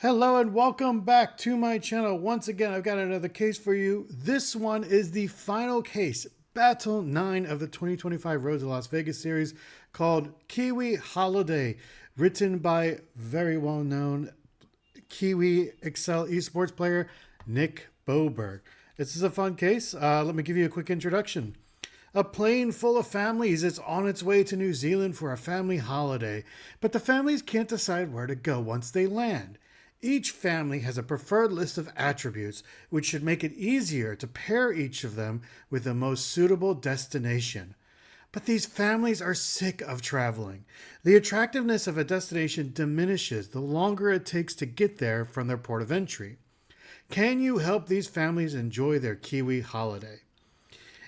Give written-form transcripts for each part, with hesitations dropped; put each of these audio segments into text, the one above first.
Hello and welcome back to my channel. Once again, I've got another case for you. This one is the final case, Battle 9 of the 2025 Road to Las Vegas series called Kiwi Holiday, written by very well-known Kiwi Excel esports player Nick Boberg. This is a fun case. Let me give you a quick introduction. A plane full of families is on its way to New Zealand for a family holiday, but the families can't decide where to go once they land. Each family has a preferred list of attributes, which should make it easier to pair each of them with the most suitable destination. But these families are sick of traveling. The attractiveness of a destination diminishes the longer it takes to get there from their port of entry. Can you help these families enjoy their Kiwi holiday?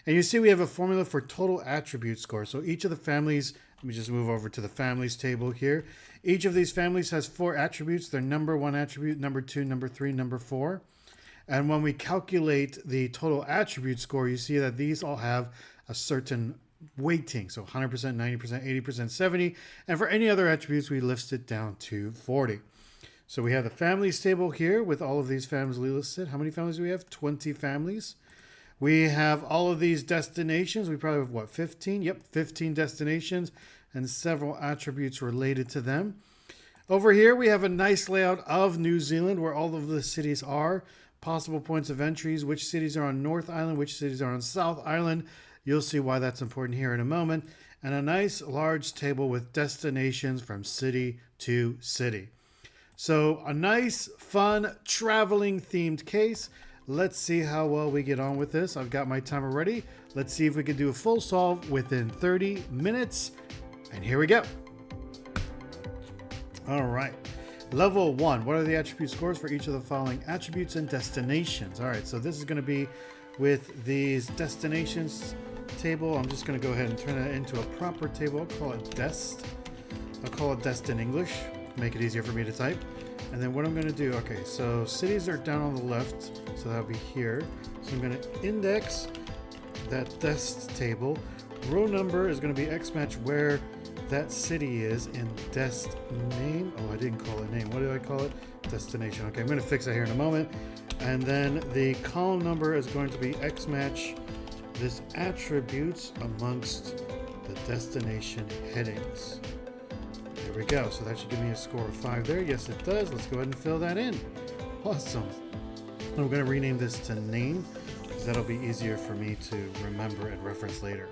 And you see we have a formula for total attribute score. So each of the families, let me just move over to the families table here. Each of these families has 4 attributes. Their number 1 attribute, number 2, number 3, number 4. And when we calculate the total attribute score, you see that these all have a certain weighting. So 100%, 90%, 80%, 70. And for any other attributes, we list it down to 40. So we have the families table here with all of these families listed. How many families do we have? 20 families. We have all of these destinations. We probably have, what, 15? Yep, 15 destinations and several attributes related to them. Over here, we have a nice layout of New Zealand where all of the cities are, possible points of entries, which cities are on North Island, which cities are on South Island. You'll see why that's important here in a moment. And a nice large table with destinations from city to city. So a nice, fun, traveling themed case. Let's see how well we get on with this. I've got my timer ready. Let's see if we can do a full solve within 30 minutes. And here we go. All right. Level 1. What are the attribute scores for each of the following attributes and destinations? All right. So this is going to be with these destinations table. I'm just going to go ahead and turn it into a proper table. I'll call it dest. I'll call it dest in English. Make it easier for me to type. And then what I'm going to do, okay, so cities are down on the left, so that'll be here. So I'm going to index that dest table. Row number is going to be X match where that city is in dest name. Oh, I didn't call it name. What did I call it? Destination. Okay, I'm going to fix that here in a moment. And then the column number is going to be X match this attributes amongst the destination headings. There we go. So that should give me a score of 5 there. Yes, it does. Let's go ahead and fill that in. Awesome. I'm going to rename this to name because that'll be easier for me to remember and reference later.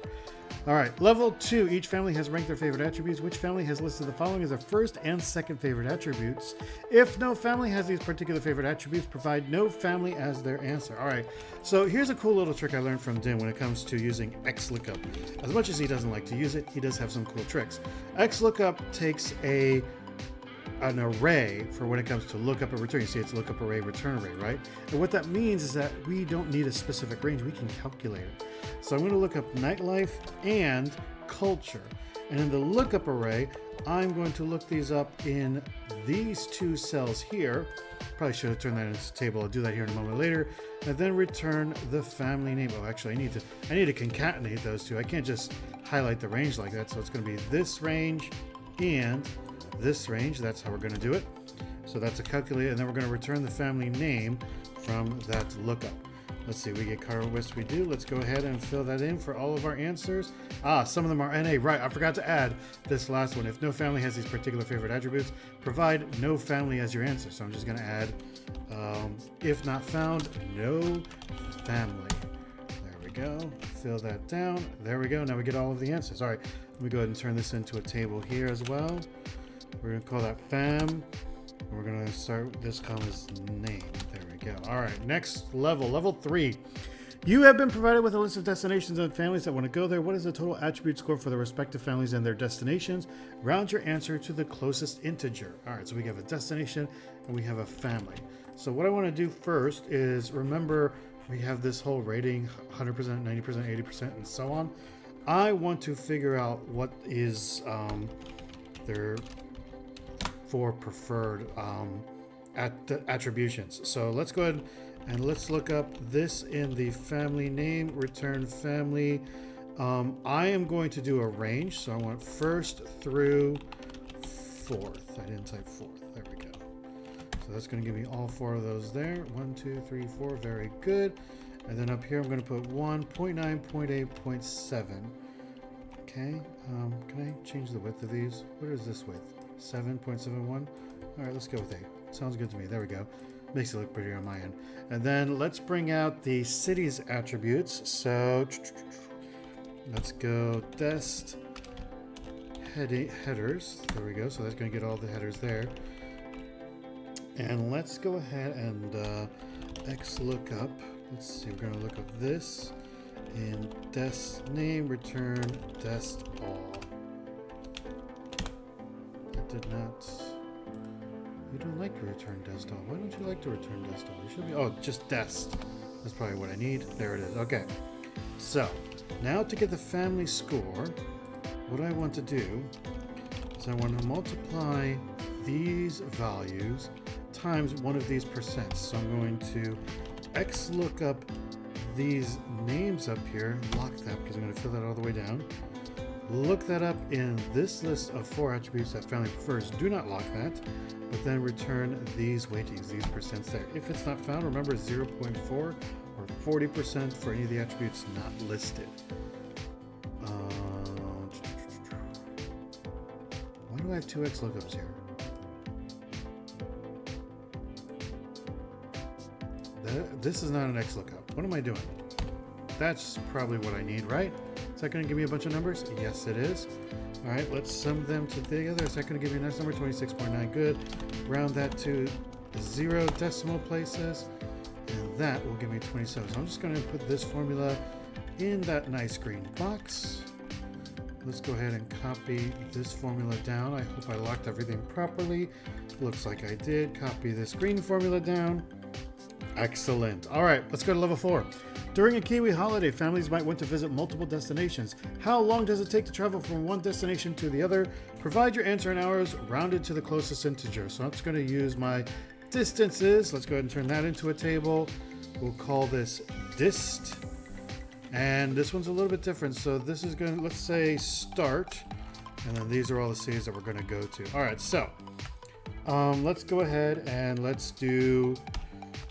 All right, level 2. Each family has ranked their favorite attributes. Which family has listed the following as their first and second favorite attributes? If no family has these particular favorite attributes, provide no family as their answer. All right, so here's a cool little trick I learned from Din when it comes to using XLOOKUP. As much as he doesn't like to use it, he does have some cool tricks. XLOOKUP takes an array for when it comes to lookup and return. You see it's lookup array, return array, right? And what that means is that we don't need a specific range. We can calculate it. So I'm going to look up nightlife and culture. And in the lookup array, I'm going to look these up in these 2 cells here. Probably should have turned that into a table. I'll do that here in a moment later. And then return the family name. Oh, actually, I need to concatenate those 2. I can't just highlight the range like that. So it's going to be this range and this range. That's how we're going to do it. So that's a calculator, and then we're going to return the family name from that lookup. Let's see, we get car west, we do. Let's go ahead and fill that in for all of our answers. Some of them are NA. Right, I forgot to add this last one. If no family has these particular favorite attributes, provide no family as your answer. So I'm just going to add, if not found, no family. There we go. Fill that down. There we go. Now we get all of the answers. All right, let me go ahead and turn this into a table here as well. We're going to call that fam. We're going to start this column as name. There we go. All right, next level, level 3. You have been provided with a list of destinations and families that want to go there. What is the total attribute score for the respective families and their destinations? Round your answer to the closest integer. All right, so we have a destination and we have a family. So what I want to do first is remember we have this whole rating, 100%, 90%, 80%, and so on. I want to figure out what is their 4 preferred attributions. So let's go ahead and let's look up this in the family name, return family. I am going to do a range. So I want first through 4th. I didn't type 4th. There we go. So So that's going to give me all 4 of those there. 1, 2, 3, 4. Very good. And then up here, I'm going to put 1, 0.9, 0.8, 0.7. Okay. Can I change the width of these? What is this width? 7.71. All right, let's go with 8. Sounds good to me. There we go. Makes it look prettier on my end. And then let's bring out the city's attributes. So let's go dest headers. There we go. So that's going to get all the headers there. And let's go ahead and X lookup. Let's see. We're going to look up this in dest name return dest all. That did not. You don't like to return dest all. Why don't you like to return dest all? You should be. Oh, just dest. That's probably what I need. There it is. Okay. So now to get the family score, what I want to do is I want to multiply these values times one of these percents. So I'm going to X look up these names up here, lock that because I'm going to fill that all the way down. Look that up in this list of 4 attributes that family prefers. Do not lock that, but then return these weightings, these percents there. If it's not found, remember 0.4 or 40% for any of the attributes not listed. Why do I have 2 X lookups here? This is not an X lookup. What am I doing? That's probably what I need, right? Is that going to give me a bunch of numbers? Yes, it is. All right, let's sum them together. Is that going to give me a nice number? 26.9. Good. Round that to 0 decimal places, and that will give me 27. So I'm just going to put this formula in that nice green box. Let's go ahead and copy this formula down. I hope I locked everything properly. Looks like I did. Copy this green formula down. Excellent. All right, let's go to level 4. During a Kiwi holiday, families might want to visit multiple destinations. How long does it take to travel from one destination to the other? Provide your answer in hours, rounded to the closest integer. So I'm just going to use my distances. Let's go ahead and turn that into a table. We'll call this dist. And this one's a little bit different. So this is going to, let's say, start. And then these are all the cities that we're going to go to. All right, so let's go ahead and let's do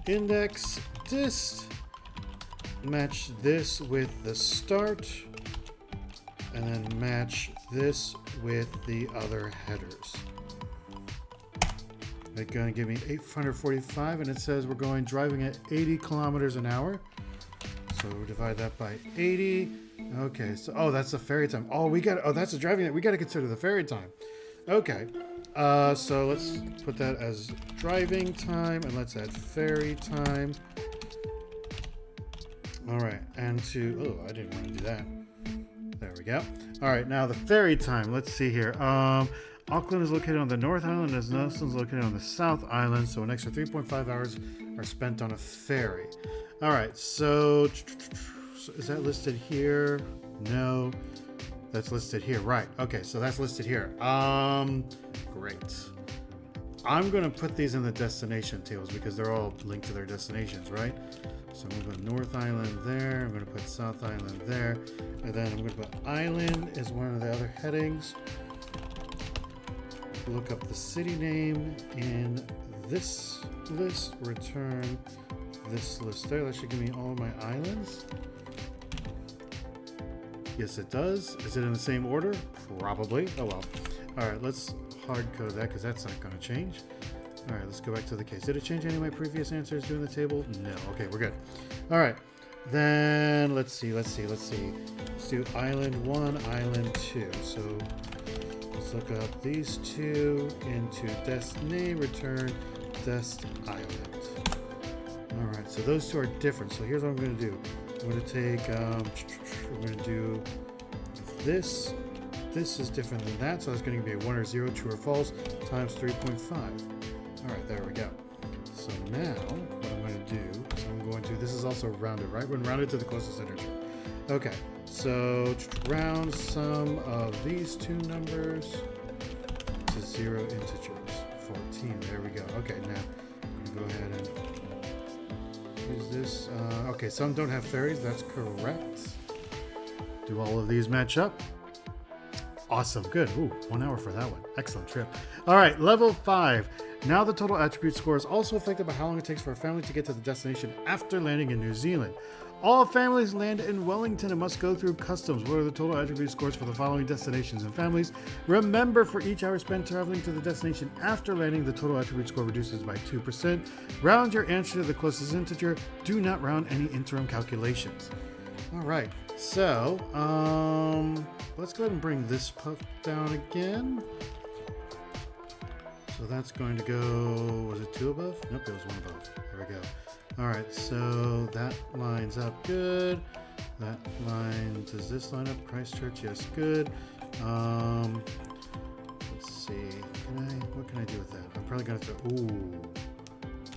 index dist. Match this with the start, and then match this with the other headers. It's going to give me 845, and it says we're going driving at 80 kilometers an hour. So we'll divide that by 80. Okay, so that's the ferry time. That's the driving. We got to consider the ferry time. Okay, so let's put that as driving time, and let's add ferry time. All right, and I didn't want to do that. There we go. All right, now the ferry time. Let's see here. Auckland is located on the North Island, as Nelson's located on the South Island, so an extra 3.5 hours are spent on a ferry. All right, so is that listed here? No, that's listed here. Right. Okay, so that's listed here. Great. I'm going to put these in the destination tables because they're all linked to their destinations, right? So I'm going to put North Island there. I'm going to put South Island there. And then I'm going to put Island as one of the other headings. Look up the city name in this list. Return this list there. That should give me all my islands. Yes, it does. Is it in the same order? Probably. Oh, well. All right, let's hard code that because that's not going to change. All right, let's go back to the case. Did it change any of my previous answers doing the table? No. Okay, we're good. All right. Then let's see. Let's do island 1, island 2. So let's look up these two into dest name, return dest island. All right, so those two are different. So here's what I'm going to do. I'm going to take, we're going to do this. This is different than that, so that's going to be a 1 or 0, true or false, times 3.5. All right, there we go. So now what I'm going to do is I'm going to, this is also rounded, right? When rounded to the closest integer. Okay, so round sum of these two numbers to 0 integers. 14, there we go. Okay, now I'm going to go ahead and use this. Okay, some don't have ferries, that's correct. Do all of these match up? Awesome, good. Ooh, 1 hour for that one. Excellent trip. All right, level 5. Now the total attribute score is also affected by how long it takes for a family to get to the destination after landing in New Zealand. All families land in Wellington and must go through customs. What are the total attribute scores for the following destinations and families? Remember, for each hour spent traveling to the destination after landing, the total attribute score reduces by 2%. Round your answer to the closest integer. Do not round any interim calculations. All right, so let's go ahead and bring this puff down again. So that's going to go, was it 2 above? Nope, it was 1 above. There we go. All right, so that lines up good. That line, does this line up? Christchurch, yes, good. Let's see, what can I do with that? I'm probably gonna have to,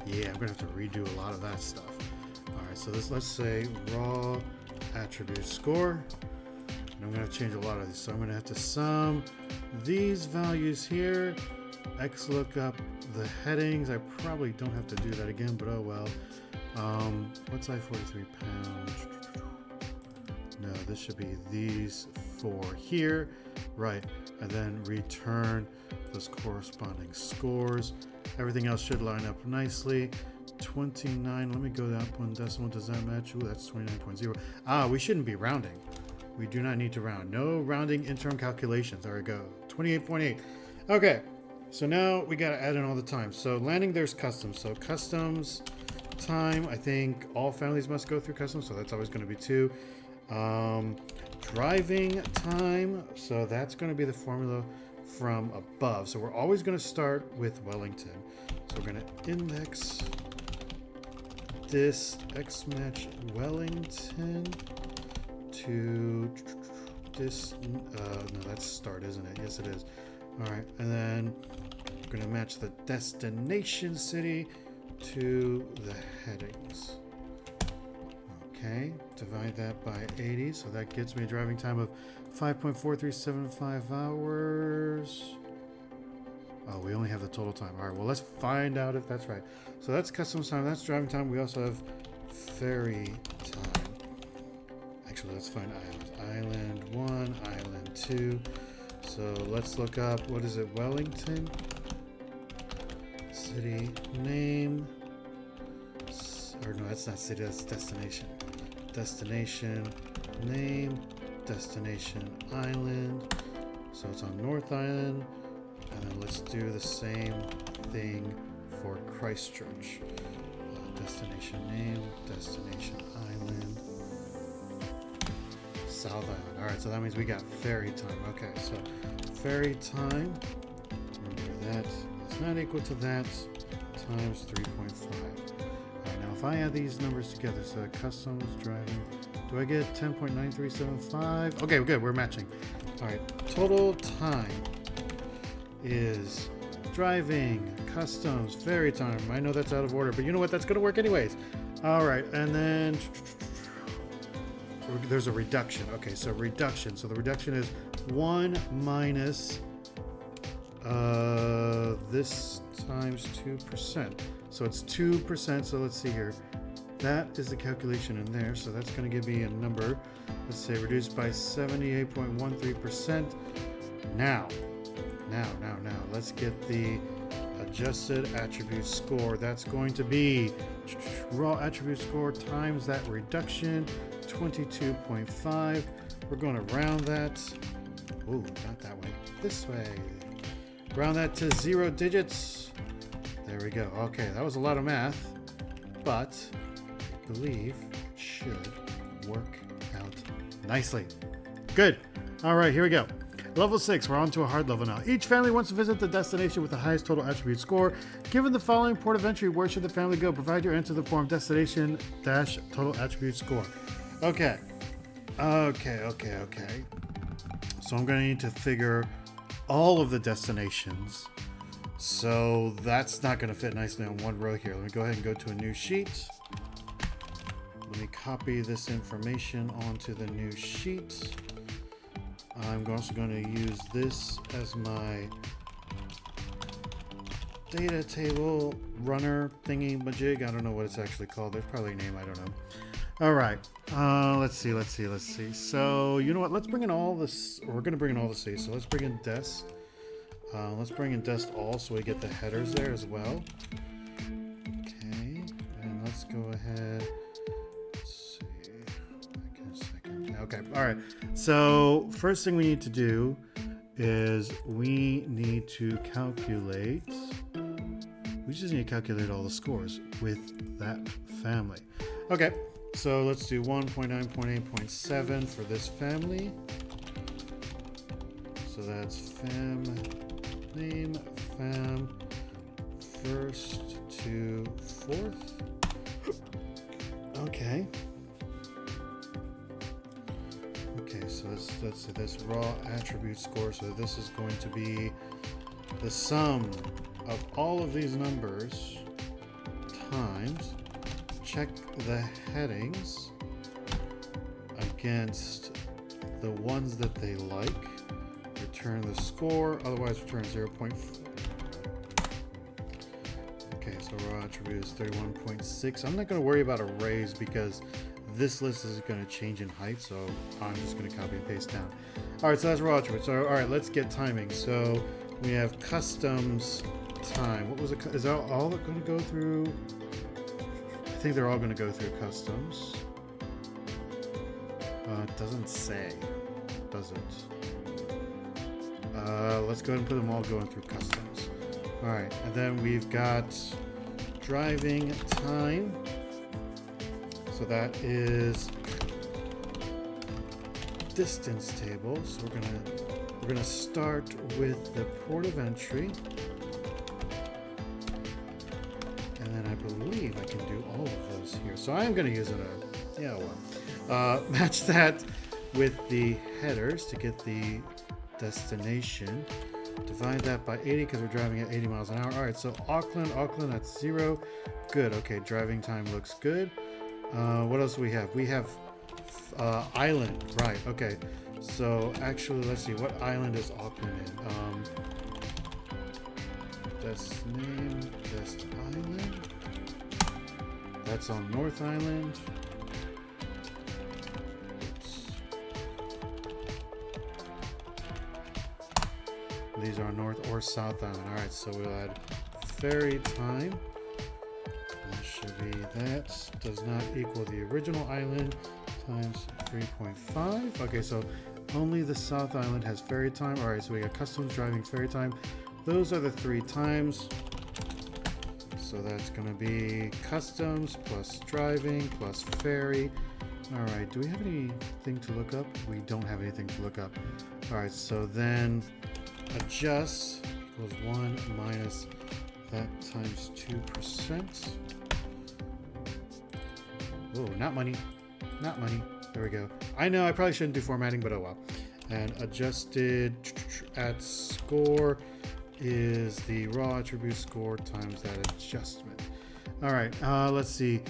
yeah, I'm gonna have to redo a lot of that stuff. All right, so let's say raw attribute score. And I'm gonna change a lot of these. So I'm gonna have to sum these values here. X look up the headings. I probably don't have to do that again, but oh well. What's I-43 pound? No, this should be these 4 here, right? And then return those corresponding scores. Everything else should line up nicely. 29, let me go that 1 decimal. Does that match? Ooh, that's 29.0. Ah, we shouldn't be rounding. We do not need to round. No rounding interim calculations. There we go. 28.8. Okay. So now we got to add in all the time. So landing, there's customs. So customs time, I think all families must go through customs. So that's always going to be 2. Driving time. So that's going to be the formula from above. So we're always going to start with Wellington. So we're going to index this X match Wellington to this. No, that's start, isn't it? Yes, it is. All right, and then we're going to match the destination city to the headings. Okay, divide that by 80, so that gets me a driving time of 5.4375 hours. Oh, we only have the total time. All right, well, let's find out if that's right. So that's customs time, that's driving time. We also have ferry time. Actually, let's find islands. Island 1, Island 2. So let's look up, what is it, Wellington? City name. Or no, that's not city, that's destination. Destination name, destination island. So it's on North Island. And then let's do the same thing for Christchurch. Destination name, destination island. South Island. All right, so that means we got ferry time. Okay, so ferry time, remember that is not equal to that times 3.5. All right, now if I add these numbers together, so customs driving, do I get 10.9375? Okay, good, we're matching. All right, total time is driving, customs, ferry time. I know that's out of order, but you know what? That's going to work anyways. All right, and then there's a reduction. Okay, so reduction. So the reduction is 1 minus this times 2%. So it's 2%. So let's see here. That is the calculation in there. So that's going to give me a number. Let's say reduced by 78.13%. Now, let's get the adjusted attribute score. That's going to be raw attribute score times that reduction, 22.5. We're going to round that. Ooh, not that way. This way. Round that to 0 digits. There we go. Okay, that was a lot of math, but I believe it should work out nicely. Good. All right, here we go. Level 6, we're on to a hard level now. Each family wants to visit the destination with the highest total attribute score. Given the following port of entry, where should the family go? Provide your answer in the form destination dash total attribute score. Okay. So I'm going to need to figure all of the destinations. So that's not going to fit nicely on one row here. Let me go ahead and go to a new sheet. Let me copy this information onto the new sheet. I'm also going to use this as my data table runner thingy majig. I don't know what it's actually called. There's probably a name. I don't know. All right. Let's see. So you know what? Let's bring in all this. We're going to bring in all the C. So let's bring in des. Let's bring in dest all so we get the headers there as well. Okay, and let's go ahead. Let's see. Back in a second. Okay, all right. So first thing we need to do is we need to calculate. We just need to calculate all the scores with that family. Okay, so let's do 1.9.8.7 for this family. So that's fam name, fam, first to fourth. Okay. Okay, so let's see this raw attribute score. So this is going to be the sum of all of these numbers times, check the headings against the ones that they like, return the score, otherwise return 0.4. Okay, so raw attribute is 31.6. I'm not going to worry about arrays because this list is going to change in height, so I'm just going to copy and paste down. All right, so that's raw attribute. So all right, let's get timing. So we have customs time. What was it? Is that all that going to go through? I think they're all going to go through customs. It doesn't say. Does it? Let's go ahead and put them all going through customs. All right, and then we've got driving time. So that is distance table. So we're gonna start with the port of entry, and then I believe I can do all of those here. So I am gonna use match that with the headers to get the destination. Divide that by 80 because we're driving at 80 miles an hour. All right, so Auckland, that's 0. Good. Okay, driving time looks good. What else do we have? We have island. Right. Okay. So actually, let's see. What island is Auckland in? Dest name, Dest Island. That's on North Island. These are North or South Island. All right, so we'll add ferry time. That should be that. Does not equal the original island times 3.5. Okay, so only the South Island has ferry time. All right, so we got customs, driving, ferry time. Those are the 3 times. So that's going to be customs plus driving plus ferry. All right, do we have anything to look up? We don't have anything to look up. All right, so then adjust equals 1 minus that times 2%. Oh, not money. Not money. There we go. I know I probably shouldn't do formatting, but oh well. And adjusted at score is the raw attribute score times that adjustment. All right, let's see.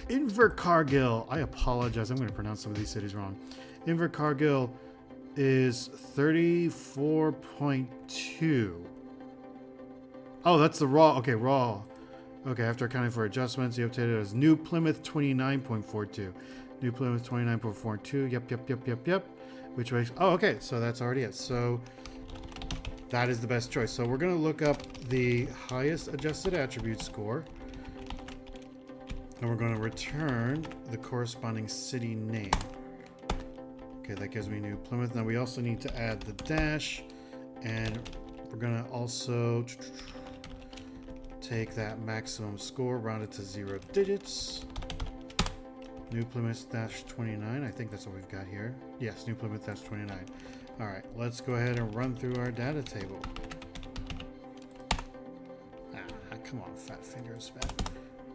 Invercargill. I apologize. I'm going to pronounce some of these cities wrong. Invercargill is 34.2. Oh, that's the raw. Okay, raw. Okay, after accounting for adjustments, you updated it as New Plymouth 29.42. New Plymouth 29.42. Yep. Which way? Oh, okay. So that's already it. So that is the best choice. So we're going to look up the highest adjusted attribute score. And we're going to return the corresponding city name. Okay, that gives me New Plymouth. Now we also need to add the dash, and we're gonna also take that maximum score, round it to 0 digits. New Plymouth dash 29. I think that's what we've got here. Yes, New Plymouth dash 29. All right, let's go ahead and run through our data table. Come on, fat fingers, man.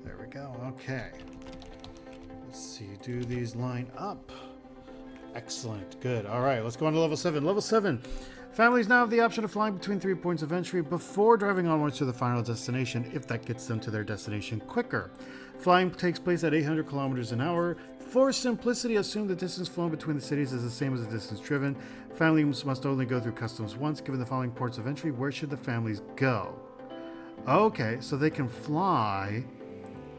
There we go. Okay. Let's see. Do these line up? Excellent. Good. All right. Let's go on to level 7. Level 7. Families now have the option of flying between 3 points of entry before driving onwards to the final destination if that gets them to their destination quicker. Flying takes place at 800 kilometers an hour. For simplicity, assume the distance flown between the cities is the same as the distance driven. Families must only go through customs once. Given the following ports of entry, where should the families go? Okay, so they can fly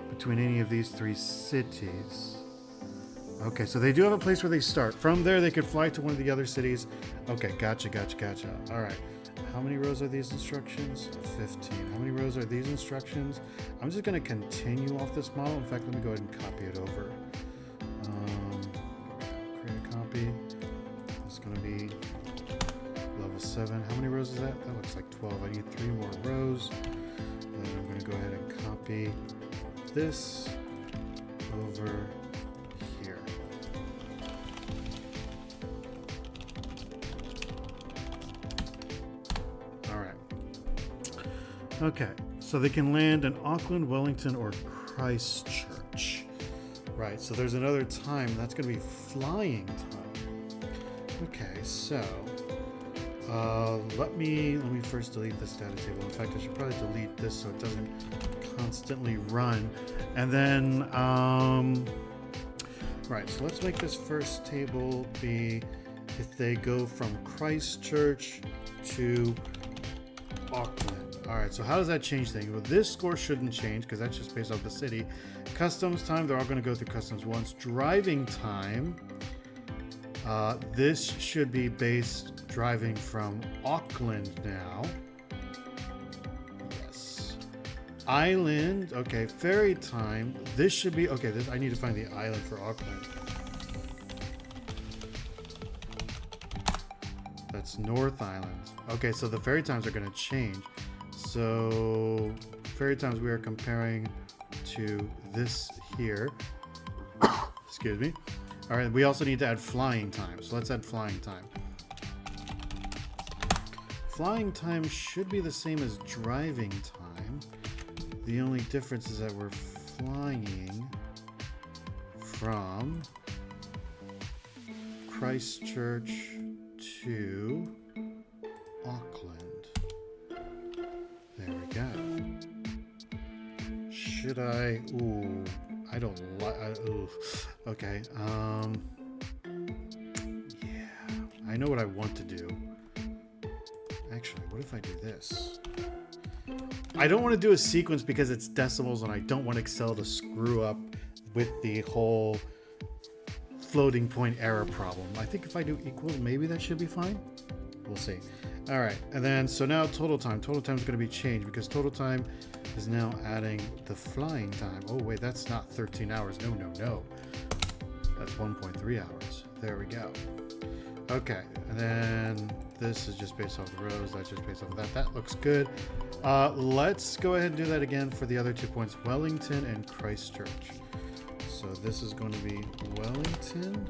between any of these 3 cities. Okay, so they do have a place where they start. From there, they could fly to one of the other cities. Okay, gotcha. All right. How many rows are these instructions? 15. How many rows are these instructions? I'm just going to continue off this model. In fact, let me go ahead and copy it over. Create a copy. It's going to be level 7. How many rows is that? That looks like 12. I need 3 more rows. And then I'm going to go ahead and copy this over here. All right. Okay, so they can land in Auckland, Wellington, or Christchurch. Right, so there's another time. That's going to be flying time. Okay, so let me first delete this data table. In fact, I should probably delete this so it doesn't constantly run. And then, right, so let's make this first table be if they go from Christchurch to Auckland. All right, so how does that change things? Well, this score shouldn't change because that's just based off the city. Customs time, they're all going to go through customs once. Driving time, this should be based driving from Auckland now. Yes. Island, okay. Ferry time, this should be, okay, I need to find the island for Auckland. That's North Island. Okay, so the ferry times are going to change. So ferry times we are comparing to this here. Excuse me. All right, we also need to add flying time. So let's add flying time. Flying time should be the same as driving time. The only difference is that we're flying from Christchurch to Auckland. There we go. Should I? Ooh, I don't like. Okay. Yeah, I know what I want to do. Actually, what if I do this? I don't want to do a sequence because it's decimals, and I don't want Excel to screw up with the whole floating point error problem. I think if I do equals, maybe that should be fine. We'll see. All right, and then so now total time. Total time is going to be changed because total time is now adding the flying time. Oh wait, that's not 13 hours. No, no, no. That's 1.3 hours. There we go. Okay, and then this is just based off the rows. That's just based off of that. That looks good. Let's go ahead and do that again for the other 2 points, Wellington and Christchurch. So this is going to be Wellington.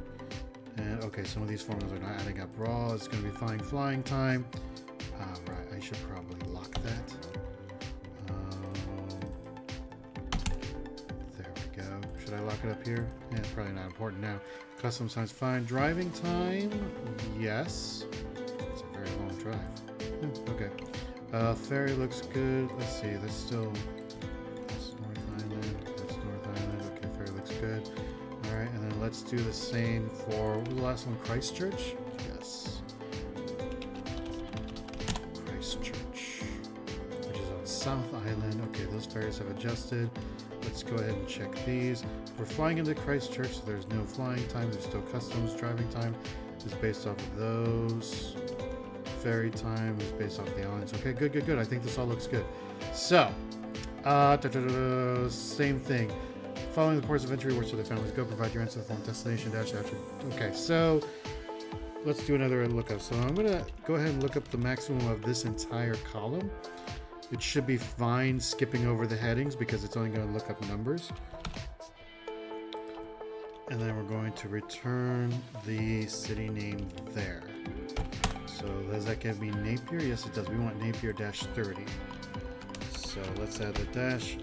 And okay, some of these formulas are not adding up. Raw is going to be flying time. Right, I should probably lock that. There we go. Should I lock it up here? Yeah, it's probably not important now. Customs time's fine. Driving time, yes. It's a very long drive. Okay. Ferry looks good. Let's see. That's North Island. That's North Island. Okay, ferry looks good. All right, and then let's do the same for, what was the last one? Christchurch? Yes. Christchurch, which is on South Island. Okay, those ferries have adjusted. Let's go ahead and check these. We're flying into Christchurch, so there's no flying time. There's still customs. Driving time is based off of those. Ferry time is based off the islands. Okay, good. I think this all looks good. So, same thing. Following the ports of entry, where should the families go? Provide your answer form destination dash attribute. Okay, so let's do another lookup. So I'm going to go ahead and look up the maximum of this entire column. It should be fine skipping over the headings because it's only going to look up numbers. And then we're going to return the city name there. So does that give me Napier? Yes, it does. We want Napier dash 30. So let's add the dash.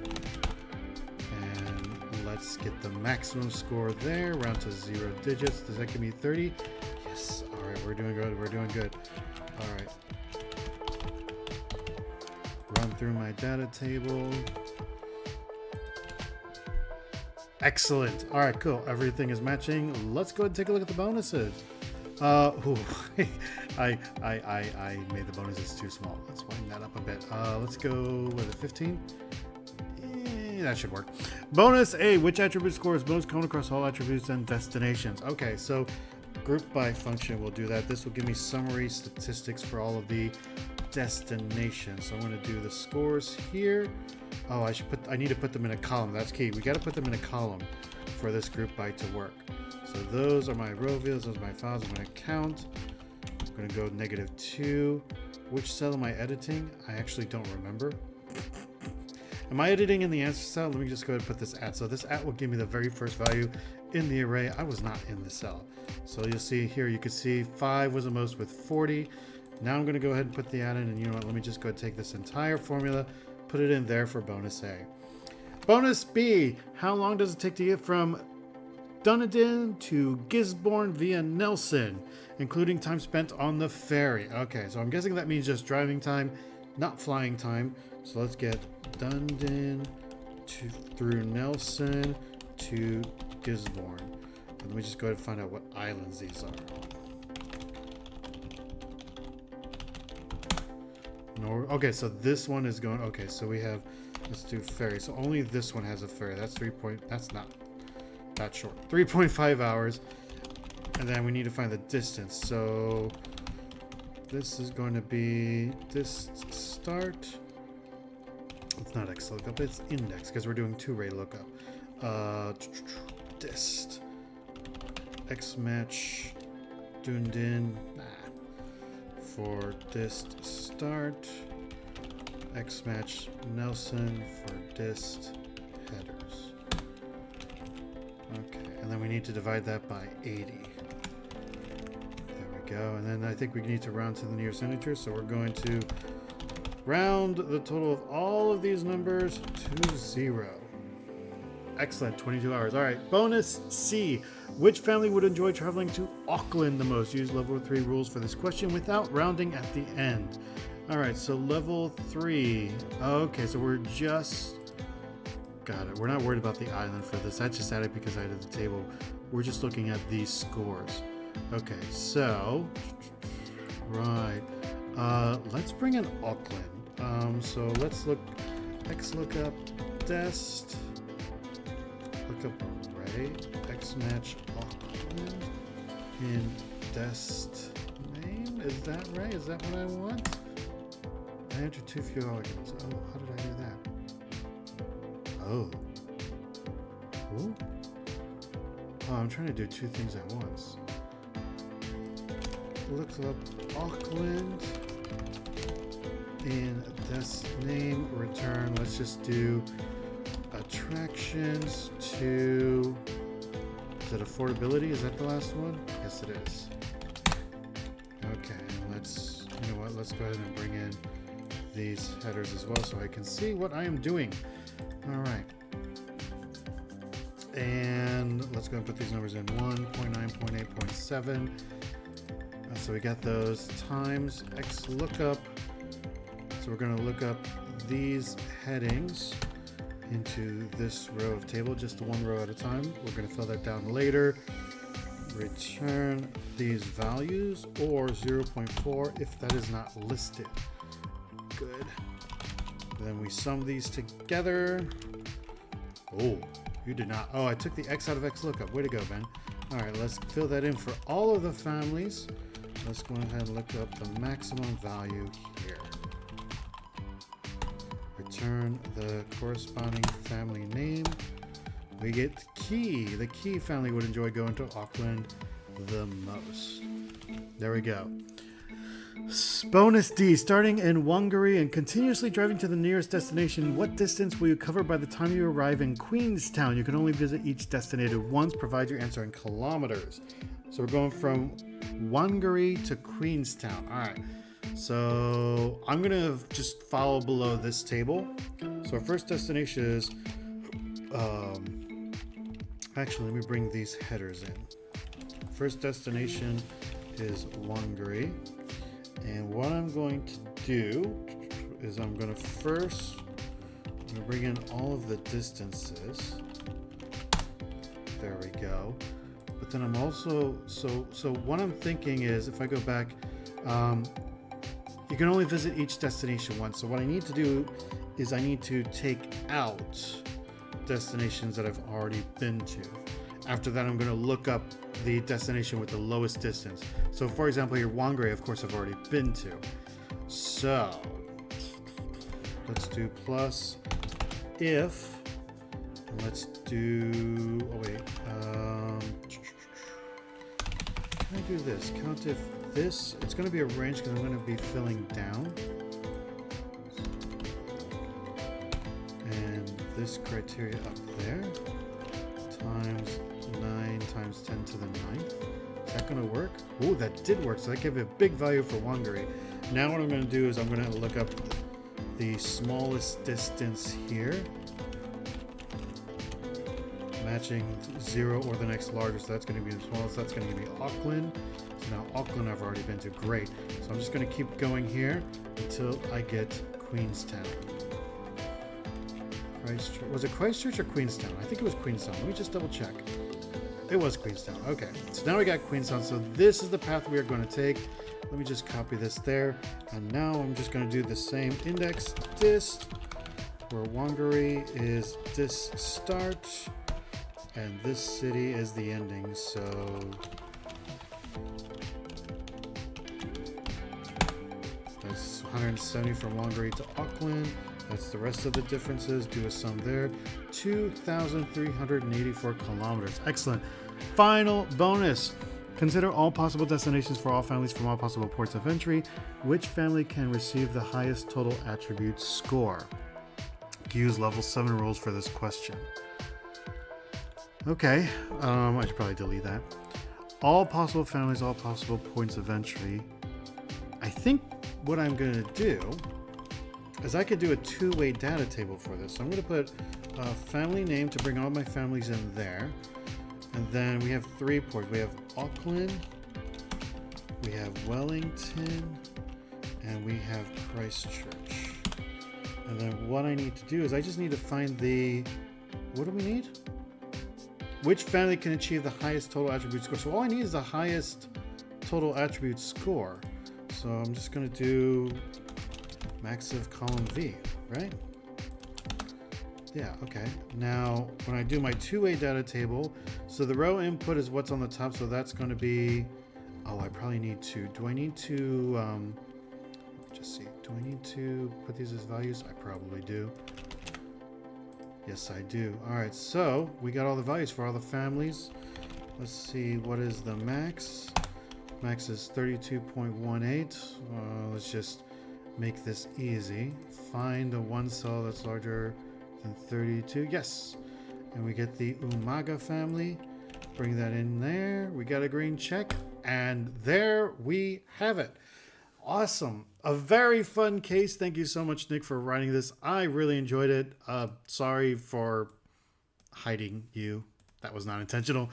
Let's get the maximum score there, round to 0 digits. Does that give me 30? Yes. All right, we're doing good. All right. Run through my data table. Excellent. All right, cool. Everything is matching. Let's go ahead and take a look at the bonuses. I made the bonuses too small. Let's widen that up a bit. Let's go with a 15. That should work. Bonus A, which attribute scores most common across all attributes and destinations? Okay, so group by function will do that. This will give me summary statistics for all of the destination. So I'm going to do the scores here. Oh, I need to put them in a column. That's key. We got to put them in a column for this group by to work. So those are my row views, those are my files. I'm going to count. I'm going to go -2. Which cell am I editing? I actually don't remember. Am I editing in the answer cell? Let me just go ahead and put this at. So this at will give me the very first value in the array. I was not in the cell. So you'll see here, you can see 5 was the most with 40. Now I'm going to go ahead and put the at in, and you know what? Let me just go ahead and take this entire formula, put it in there for bonus A. Bonus B, how long does it take to get from Dunedin to Gisborne via Nelson, including time spent on the ferry? Okay, so I'm guessing that means just driving time, not flying time. So let's get Dunedin through Nelson to Gisborne. And let me just go ahead and find out what islands these are. Okay, so this one is going. Okay, so we have. Let's do ferry. So only this one has a ferry. That's That's not that short. 3.5 hours, and then we need to find the distance. So this is going to be this start. It's not X lookup. It's index because we're doing two-ray lookup. Dist X match Dunedin. For dist start, X match Nelson for dist headers. Okay, and then we need to divide that by 80. There we go. And then I think we need to round to the nearest integer, so we're going to round the total of all of these numbers to 0. Excellent, 22 hours. All right, bonus C. Which family would enjoy traveling to Auckland the most? Use level 3 rules for this question without rounding at the end. All right, so level 3. Okay, so we're just... Got it. We're not worried about the island for this. I just added because I did the table. We're just looking at these scores. Okay, so... Right. Let's bring in Auckland. So let's look... X lookup dest... Lookup array, X match Auckland in dest name. Is that right? Is that what I want? I entered too few arguments. Oh, how did I do that? Oh. Ooh. Oh, I'm trying to do two things at once. Look up Auckland in dest name return. Let's just do attractions to, is it affordability? Is that the last one? Yes, it is. Okay, let's, you know what, let's go ahead and bring in these headers as well so I can see what I am doing. All right. And let's go and put these numbers in 1.9.8.7. So we got those times X lookup. So we're going to look up these headings into this row of table, just one row at a time. We're going to fill that down later. Return these values or 0.4 if that is not listed. Good. And then we sum these together. Oh, you did not. Oh, I took the X out of X lookup. Way to go, Ben. All right, let's fill that in for all of the families. Let's go ahead and look up the maximum value here. Return the corresponding family name. We get Key. The Key family would enjoy going to Auckland the most. There we go. Bonus D. Starting in Whangarei and continuously driving to the nearest destination, what distance will you cover by the time you arrive in Queenstown? You can only visit each destination once. Provide your answer in kilometers. So we're going from Whangarei to Queenstown. All right. So I'm going to just follow below this table. So our first destination is, actually, let me bring these headers in. First destination is Whangarei. And what I'm going to do is I'm going to bring in all of the distances. There we go. But then I'm also, so what I'm thinking is if I go back, you can only visit each destination once. So what I need to do is I need to take out destinations that I've already been to. After that, I'm going to look up the destination with the lowest distance. So for example, here, Whangarei, of course, I've already been to. So let's do plus if, and let's do, oh wait, can I do this? Count if this, it's going to be a range because I'm going to be filling down. And this criteria up there times 9 times 10 to the 9th. Is that going to work? Oh, that did work. So that gave a big value for Wangari. Now what I'm going to do is I'm going to look up the smallest distance here, matching 0 or the next largest. So that's going to be the smallest. That's going to be Auckland. So now Auckland I've already been to. Great. So I'm just going to keep going here until I get Queenstown. Christchurch. Was it Christchurch or Queenstown? I think it was Queenstown. Let me just double check. It was Queenstown. Okay. So now we got Queenstown. So this is the path we are going to take. Let me just copy this there. And now I'm just going to do the same index dist, where Wangari is this start, and this city is the ending. So that's 170 from Wangari to Auckland. That's the rest of the differences. Do a sum there. 2,384 kilometers. Excellent. Final bonus. Consider all possible destinations for all families from all possible ports of entry. Which family can receive the highest total attribute score? Use level 7 rules for this question. Okay, I should probably delete that. All possible families, all possible points of entry. I think what I'm going to do is I could do a two-way data table for this. So I'm going to put a family name to bring all my families in there. And then we have 3 ports. We have Auckland, we have Wellington, and we have Christchurch. And then what I need to do is I just need to find the, what do we need? Which family can achieve the highest total attribute score? So all I need is the highest total attribute score. So I'm just going to do max of column V, right? Yeah, okay. Now, when I do my two-way data table, so the row input is what's on the top, so that's going to be, oh, I probably need to, do I need to, just see, do I need to put these as values? I probably do. Yes, I do. All right, so we got all the values for all the families. Let's see, what is the max? Max is 32.18. Let's just make this easy. Find the one cell that's larger than 32. Yes. And we get the Umaga family. Bring that in there. We got a green check. And there we have it. Awesome. A very fun case. Thank you so much, Nick, for writing this. I really enjoyed it. Sorry for hiding you. That was not intentional.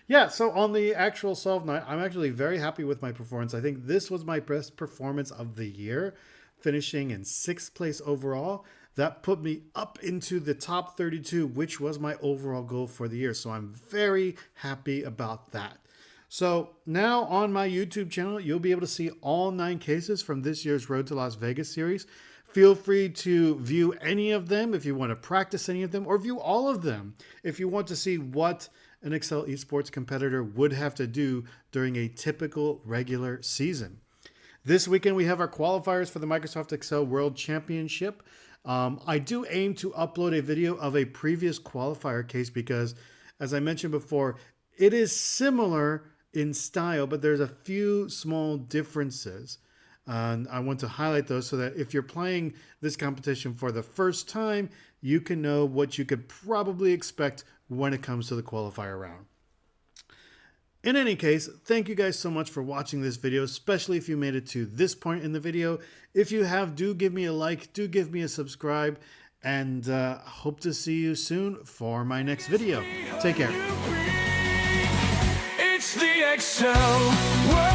Yeah, so on the actual solve night, I'm actually very happy with my performance. I think this was my best performance of the year, finishing in 6th place overall. That put me up into the top 32, which was my overall goal for the year. So I'm very happy about that. So now on my YouTube channel, you'll be able to see all 9 cases from this year's Road to Las Vegas series. Feel free to view any of them if you want to practice any of them, or view all of them if you want to see what an Excel Esports competitor would have to do during a typical regular season. This weekend, we have our qualifiers for the Microsoft Excel World Championship. I do aim to upload a video of a previous qualifier case because, as I mentioned before, it is similar in style, but there's a few small differences. And I want to highlight those so that if you're playing this competition for the first time, you can know what you could probably expect when it comes to the qualifier round. In any case, thank you guys so much for watching this video, especially if you made it to this point in the video. If you have, do give me a like, do give me a subscribe, and hope to see you soon for my next video. Take care. It's the Excel world.